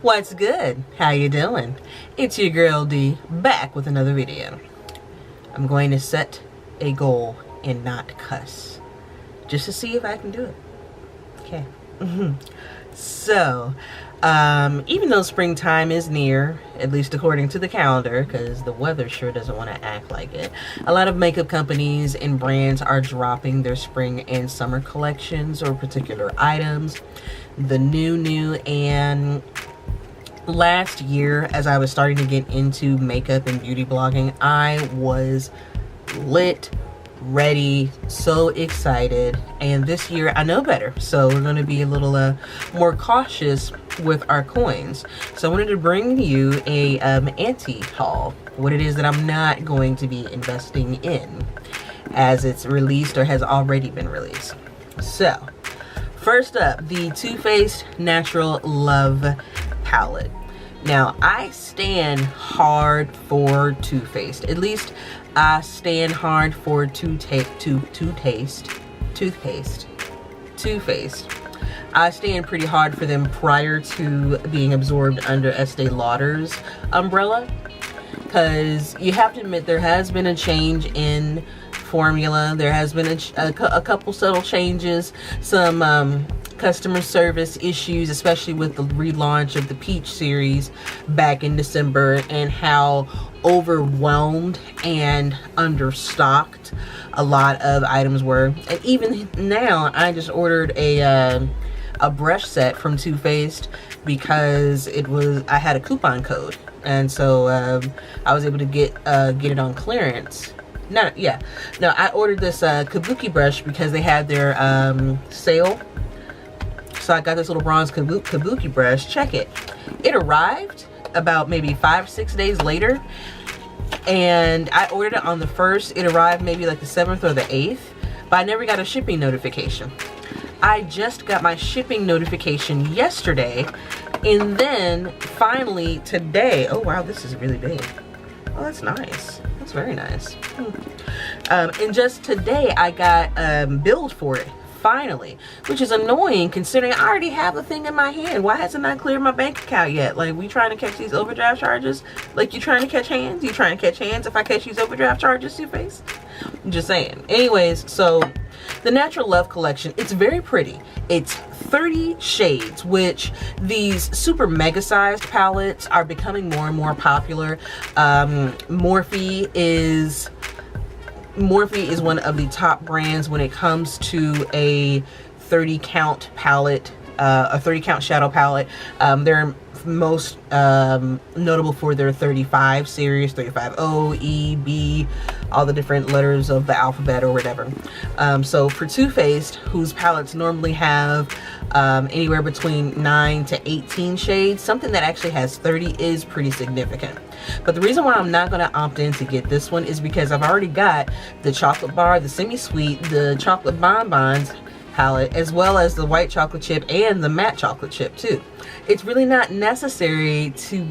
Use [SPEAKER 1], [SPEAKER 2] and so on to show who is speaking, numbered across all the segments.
[SPEAKER 1] What's good? How you doing? It's your girl D, back with another video. I'm going to set a goal and not cuss, just to see if I can do it. Okay. So, even though springtime is near, at least according to the calendar, because the weather sure doesn't want to act like it, a lot of makeup companies and brands are dropping their spring and summer collections or particular items. The new, and last year, as I was starting to get into makeup and beauty blogging, I was lit, ready, so excited, and this year I know better, so we're going to be a little more cautious with our coins. So I wanted to bring you a anti-haul, what it is that I'm not going to be investing in as it's released or has already been released. So first up, the Too Faced Natural Love palette. Now, I stand hard for Too Faced. At least I stand hard for toothpaste. I stand pretty hard for them prior to being absorbed under Estee Lauder's umbrella, because you have to admit there has been a change in formula. There has been a couple subtle changes, some customer service issues, especially with the relaunch of the Peach series back in December, and how overwhelmed and understocked a lot of items were. And even now, I just ordered a brush set from Too Faced because I had a coupon code, and so I was able to get it on clearance. No, I ordered this kabuki brush because they had their sale. So I got this little bronze kabuki brush. Check it. It arrived about maybe 5-6 days later, and I ordered it on the 1st. It arrived maybe like the 7th or the 8th, but I never got a shipping notification. I just got my shipping notification yesterday, and then finally today. Oh wow, this is really big. Oh, that's nice. That's very nice. And just today I got billed for it. Finally, which is annoying considering I already have a thing in my hand. Why hasn't I cleared my bank account yet? Like, we trying to catch these overdraft charges? Like, you trying to catch hands? You trying to catch hands if I catch these overdraft charges, Too Faced? I'm just saying. Anyways, so the Natural Love collection, it's very pretty. It's 30 shades, which these super mega sized palettes are becoming more and more popular. Morphe is one of the top brands when it comes to a 30 count palette, a 30 count shadow palette. They're most notable for their 35 series, 35O, E, B, all the different letters of the alphabet or whatever. So for Too Faced, whose palettes normally have anywhere between 9 to 18 shades, something that actually has 30 is pretty significant. But the reason why I'm not going to opt in to get this one is because I've already got the chocolate bar, the semi-sweet, the chocolate bonbons palette, as well as the white chocolate chip and the matte chocolate chip too. It's really not necessary to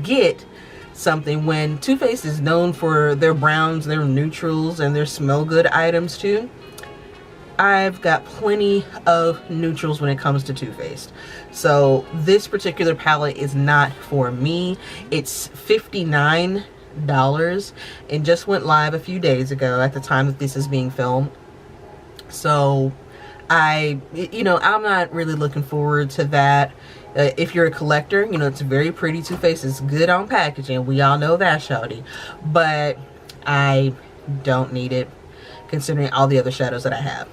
[SPEAKER 1] get something when Too Faced is known for their browns, their neutrals, and their smell good items too. I've got plenty of neutrals when it comes to Too Faced. So this particular palette is not for me. It's $59 and just went live a few days ago at the time that this is being filmed. So I'm not really looking forward to that. If you're a collector, it's very pretty. Too Faced is good on packaging. We all know that, shawty. But I don't need it considering all the other shadows that I have.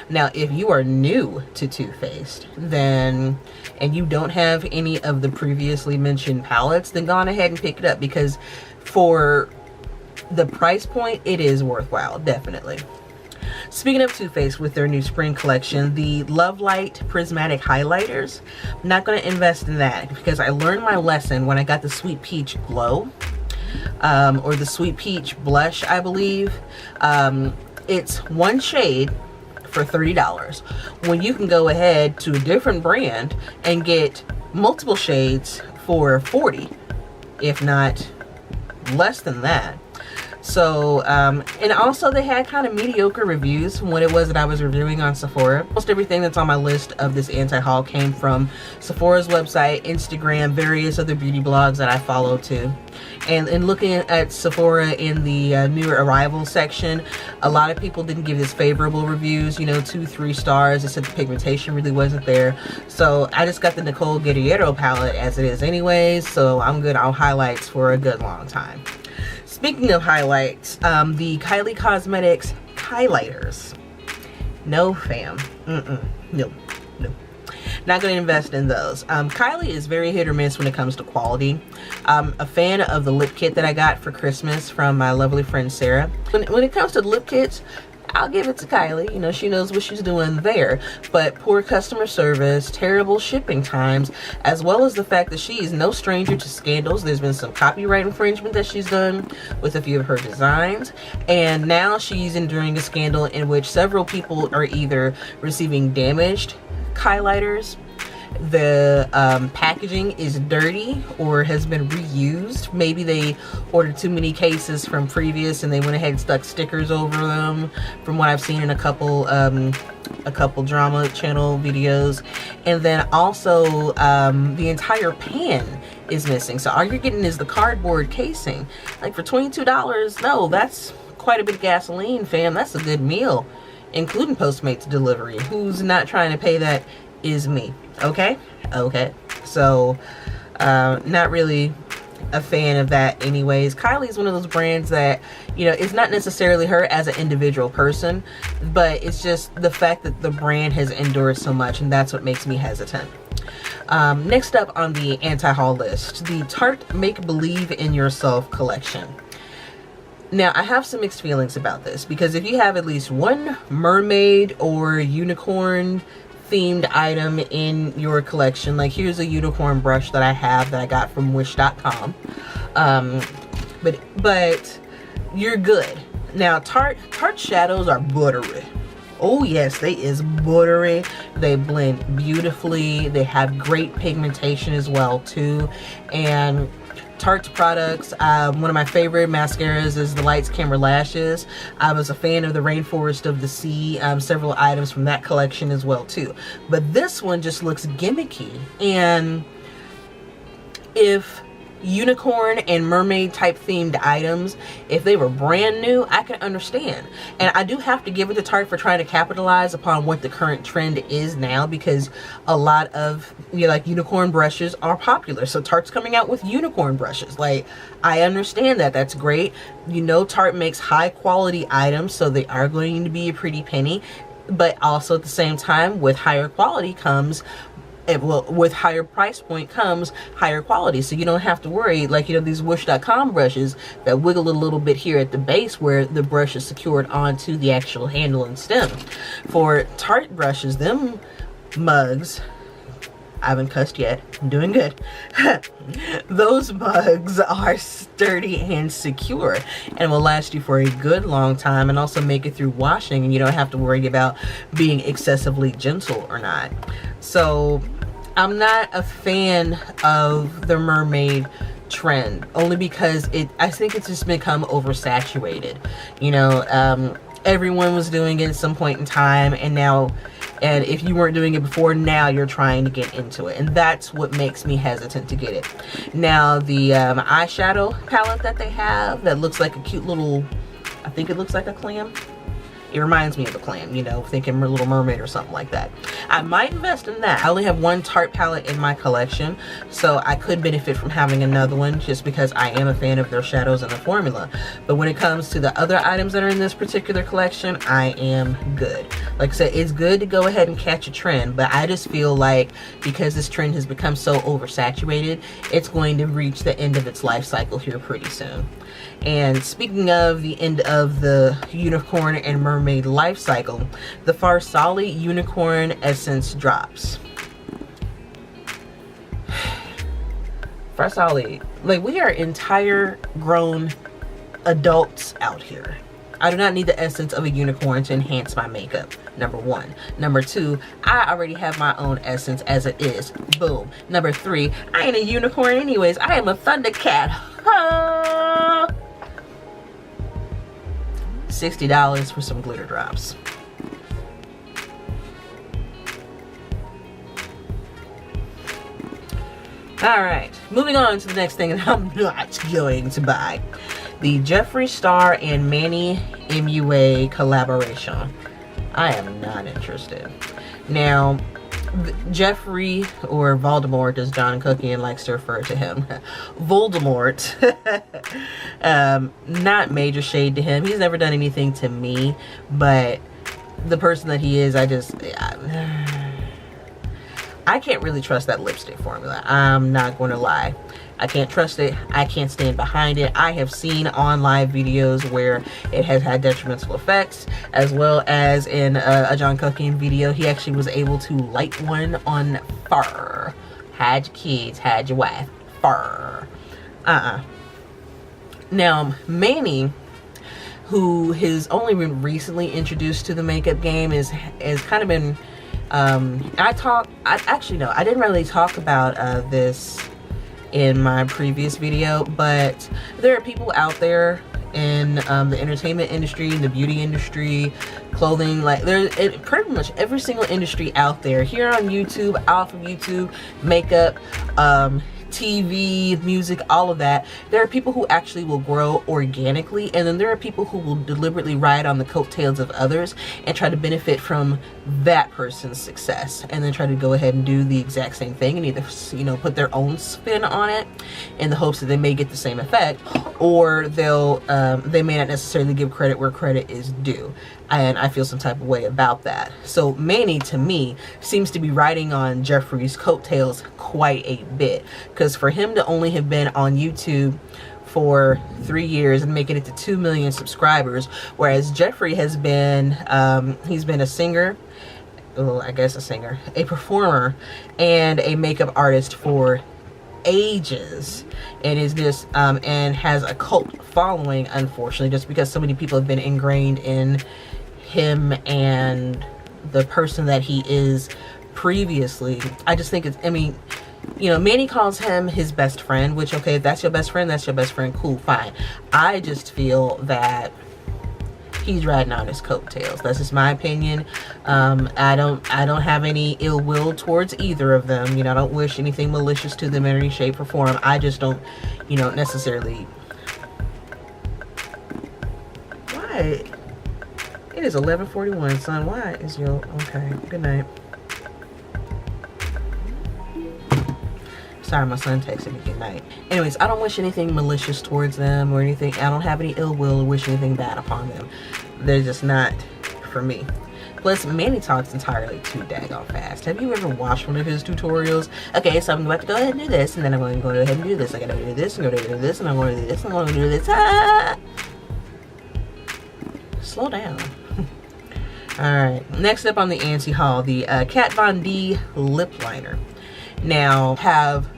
[SPEAKER 1] Now, if you are new to Too Faced, and you don't have any of the previously mentioned palettes, then go on ahead and pick it up, because for the price point, it is worthwhile, definitely. Speaking of Too Faced, with their new spring collection, the Love Light Prismatic Highlighters, I'm not going to invest in that because I learned my lesson when I got the Sweet Peach Glow, or the Sweet Peach Blush, I believe. It's one shade for $30 when you can go ahead to a different brand and get multiple shades for $40, if not less than that. So and also they had kind of mediocre reviews from what it was that I was reviewing on Sephora. Most everything that's on my list of this anti-haul came from Sephora's website, Instagram, various other beauty blogs that I follow too. And in looking at Sephora in the newer arrival section, a lot of people didn't give this favorable reviews, you know, 2-3 stars. They said the pigmentation really wasn't there. So I just got the Nicole Guerriero palette as it is anyways, so I'm good on highlights for a good long time. Speaking of highlights, the Kylie Cosmetics highlighters. No fam, no. Not going to invest in those. Kylie is very hit or miss when it comes to quality. I'm a fan of the lip kit that I got for Christmas from my lovely friend Sarah. When it comes to lip kits, I'll give it to Kylie. You know, she knows what she's doing there. But poor customer service, terrible shipping times, as well as the fact that she is no stranger to scandals. There's been some copyright infringement that she's done with a few of her designs. And now she's enduring a scandal in which several people are either receiving damaged highlighters, the packaging is dirty or has been reused. Maybe they ordered too many cases from previous and they went ahead and stuck stickers over them, from what I've seen in a couple drama channel videos. And then also the entire pan is missing. So all you're getting is the cardboard casing. Like for $22, no, that's quite a bit of gasoline, fam. That's a good meal, including Postmates delivery. Who's not trying to pay that is me. Okay. So not really a fan of that anyways. Kylie is one of those brands that, you know, it's not necessarily her as an individual person, but it's just the fact that the brand has endured so much, and that's what makes me hesitant. Next up on the anti-haul list, the Tarte Make Believe in Yourself collection. Now, I have some mixed feelings about this, because if you have at least one mermaid or unicorn themed item in your collection, like here's a unicorn brush that I have that I got from wish.com, but you're good. Now, Tarte shadows are buttery. Oh yes, they is buttery. They blend beautifully. They have great pigmentation as well too. And Tarte's products, one of my favorite mascaras is the Lights Camera Lashes. I was a fan of the Rainforest of the Sea, several items from that collection as well too. But this one just looks gimmicky, and if unicorn and mermaid type themed items, if they were brand new, I can understand. And I do have to give it to Tarte for trying to capitalize upon what the current trend is now, because a lot of, you know, like unicorn brushes are popular. So Tarte's coming out with unicorn brushes. Like, I understand that. That's great. You know, Tarte makes high quality items, so they are going to be a pretty penny, but also at the same time, with higher quality comes, well, with higher price point comes higher quality. So you don't have to worry, like, you know, these wish.com brushes that wiggle a little bit here at the base where the brush is secured onto the actual handle and stem. For Tarte brushes, them mugs, I haven't cussed yet, I'm doing good. Those mugs are sturdy and secure and will last you for a good long time, and also make it through washing, and you don't have to worry about being excessively gentle or not. So I'm not a fan of the mermaid trend, only because I think it's just become oversaturated. You know, everyone was doing it at some point in time, and if you weren't doing it before, now you're trying to get into it, and that's what makes me hesitant to get it. Now, the eyeshadow palette that they have that looks like a cute little, I think it looks like a clam. It reminds me of a clam, you know, thinking a Little Mermaid or something like that. I might invest in that. I only have one Tarte palette in my collection, so I could benefit from having another one, just because I am a fan of their shadows and the formula. But when it comes to the other items that are in this particular collection, I am good. Like I said, it's good to go ahead and catch a trend, but I just feel like because this trend has become so oversaturated, it's going to reach the end of its life cycle here pretty soon. And speaking of the end of the unicorn and mermaid life cycle, the Farsali Unicorn Essence drops. Farsali, like, we are entire grown adults out here. I do not need the essence of a unicorn to enhance my makeup, number one. Number two, I already have my own essence as it is. Boom. Number three, I ain't a unicorn anyways. I am a Thundercat. $60 for some glitter drops. Alright, moving on to the next thing that I'm not going to buy. The Jeffree Star and Manny MUA collaboration. I am not interested. Now, Jeffree, or Voldemort as John Cookian likes to refer to him, Voldemort, not major shade to him. He's never done anything to me, but the person that he is, I can't really trust that lipstick formula. I'm not going to lie. I can't trust it. I can't stand behind it. I have seen on live videos where it has had detrimental effects, as well as in a John Cookian video, he actually was able to light one on fur. Had your kids, had your wife, fur. Now, Manny, who has only been recently introduced to the makeup game, is kind of been, I didn't really talk about this in my previous video, but there are people out there in the entertainment industry, the beauty industry, clothing, like there's pretty much every single industry out there, here on YouTube, off of YouTube, makeup, TV, music, all of that. There are people who actually will grow organically, and then there are people who will deliberately ride on the coattails of others and try to benefit from that person's success, and then try to go ahead and do the exact same thing and either, you know, put their own spin on it in the hopes that they may get the same effect, or they may not necessarily give credit where credit is due. And I feel some type of way about that. So Manny, to me, seems to be riding on Jeffree's coattails quite a bit, because for him to only have been on YouTube for 3 years and making it to 2 million subscribers, whereas Jeffree has been, he's been a singer, a performer, and a makeup artist for ages, and is just and has a cult following, unfortunately, just because so many people have been ingrained in him and the person that he is previously. I just think it's, I mean, you know, Manny calls him his best friend, which, okay, if that's your best friend, that's your best friend, cool, fine. I just feel that he's riding on his coattails. That's just my opinion. I don't have any ill will towards either of them. You know, I don't wish anything malicious to them in any shape or form. I just don't, you know, necessarily. Why? It is 11:41, son. Why is your, okay, good night. Sorry, my son texted me good night. Anyways, I don't wish anything malicious towards them or anything. I don't have any ill will or wish anything bad upon them. They're just not for me. Plus, Manny talks entirely too daggone fast. Have you ever watched one of his tutorials? Okay, so I'm about to go ahead and do this, and then I'm going to go ahead and do this. I gotta do this, and go to do this, and I'm going to do this, and I'm going to do this. Ah! Slow down. Alright, next up on the Anti haul, the Kat Von D lip liner. Now, have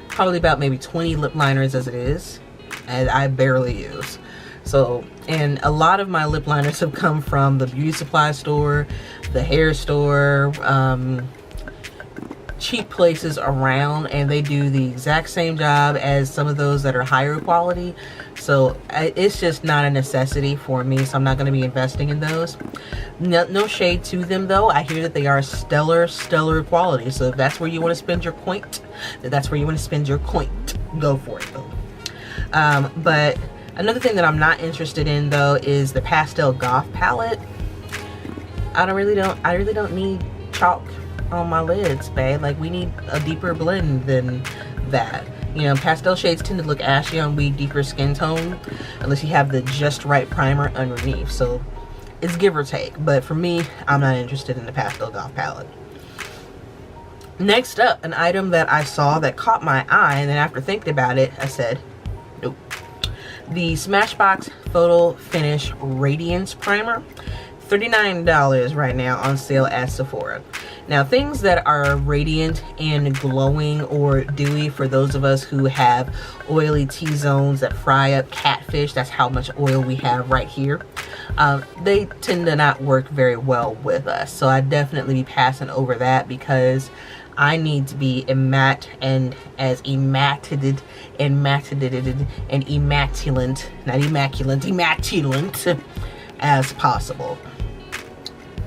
[SPEAKER 1] probably about maybe 20 lip liners as it is, and I barely use. So, and a lot of my lip liners have come from the beauty supply store, the hair store, cheap places around, and they do the exact same job as some of those that are higher quality. So it's just not a necessity for me, so I'm not going to be investing in those. No shade to them, though. I hear that they are stellar quality. So if that's where you want to spend your coin, that's where you want to spend your coin. Go for it, though. But another thing that I'm not interested in, though, is the Pastel Goth palette. I really don't need chalk on my lids, babe. Like, we need a deeper blend than that. You know, pastel shades tend to look ashy on we deeper skin tone unless you have the just right primer underneath. So it's give or take, but for me, I'm not interested in the Pastel Goth palette. Next up, an item that I saw that caught my eye, and then after thinking about it, I said nope. The Smashbox Photo Finish Radiance Primer, $39 right now on sale at Sephora. Now, things that are radiant and glowing or dewy, for those of us who have oily T-zones that fry up catfish, that's how much oil we have right here, they tend to not work very well with us. So I definitely be passing over that, because I need to be immaculate and immaculate as possible,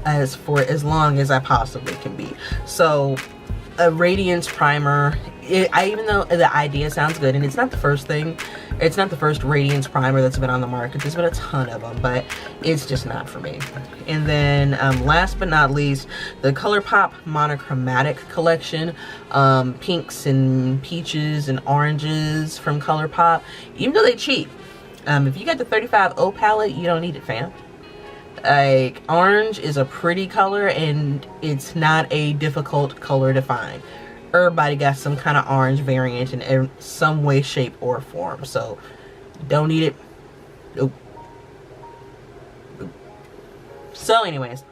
[SPEAKER 1] as long as I possibly can be. So a Radiance primer, even though the idea sounds good, and it's not the first Radiance primer that's been on the market. There's been a ton of them, but it's just not for me. And then last but not least, the Colourpop monochromatic collection, pinks and peaches and oranges from Colourpop. Even though they're cheap, if you got the 35O palette, you don't need it, fam. Like, orange is a pretty color, and it's not a difficult color to find. Everybody got some kind of orange variant in some way, shape, or form. So, don't need it. Nope. So, anyways,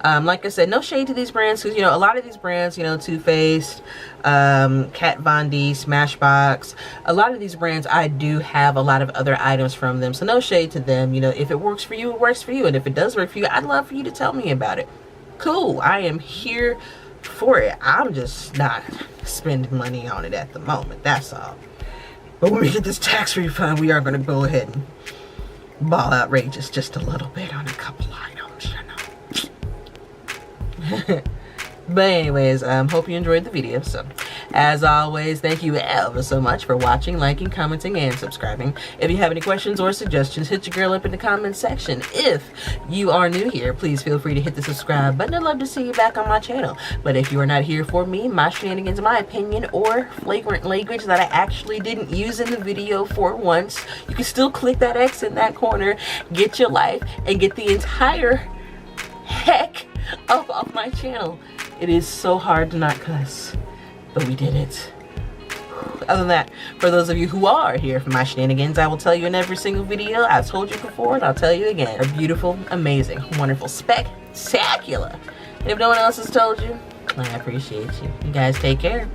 [SPEAKER 1] like I said, no shade to these brands, because, you know, a lot of these brands, you know, Too Faced, Kat Von D, Smashbox, a lot of these brands, I do have a lot of other items from them. So, no shade to them. You know, if it works for you, it works for you. And if it does work for you, I'd love for you to tell me about it. Cool. I am here for it. I'm just not spending money on it at the moment, that's all. But when we get this tax refund, we are going to go ahead and ball outrageous just a little bit on a couple items, you know. But anyways, hope you enjoyed the video. So as always, thank you ever so much for watching, liking, commenting, and subscribing. If you have any questions or suggestions, hit your girl up in the comment section. If you are new here, please feel free to hit the subscribe button. I'd love to see you back on my channel. But if you are not here for me, my shenanigans, my opinion, or flagrant language that I actually didn't use in the video for once, you can still click that X in that corner, get your life, and get the entire heck up off my channel. It is so hard to not cuss, but we did it. Other than that, for those of you who are here for my shenanigans, I will tell you in every single video. I've told you before, and I'll tell you again. Are beautiful, amazing, wonderful, spectacular. And if no one else has told you, I appreciate you. You guys take care.